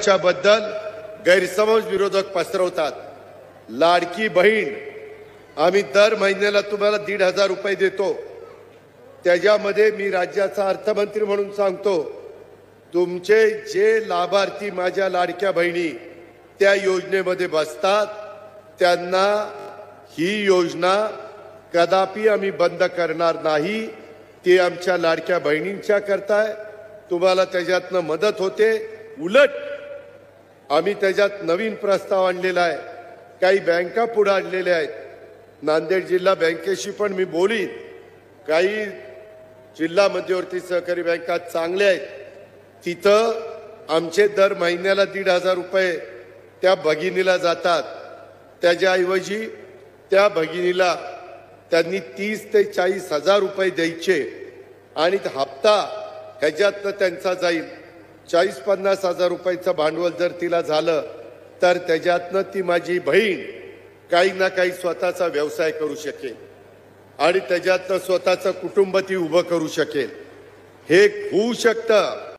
बद्दल गैरसमज विरोधक पसरवतात। लाडकी बहीण आम्ही दर महिन्याला तुम्हाला 1,500 रुपये देतो। त्याच्यामध्ये मी राज्याचा अर्थमंत्री म्हणून सांगतो, तुमचे जे लाभार्थी माझ्या लाडक्या बहिणी त्या योजनेमध्ये बसतात त्यांना ही योजना कदापि आम्ही बंद करणार नाही। ती आमच्या लाडक्या बहिणींच्या करताय, तुम्हाला त्याच्यातनं मदत होते। उलट आम्ही त्याच्यात नवीन प्रस्ताव आणलेला आहे, काही बँका पुढे आणलेल्या आहेत। नांदेड जिल्हा बँकेशी पण मी बोलीन, काही जिल्हा मध्यवर्ती सहकारी बँका चांगल्या आहेत, तिथं आमचे दर महिन्याला 1,500 रुपये त्या भगिनीला जातात। त्याच्याऐवजी त्या भगिनीला त्यांनी 30 ते 40 हजार रुपये द्यायचे आणि हप्ता ह्याच्यातनं त्यांचा जाईल। 40-50 हजार रुपयाचं भांडवल जर तिला झालं तर त्याच्यातनं ती माझी बहीण काही ना काही स्वतःचा व्यवसाय करू शकेल आणि त्याच्यातनं स्वतःचं कुटुंब ती उभं करू शकेल। हे होऊ शकतं।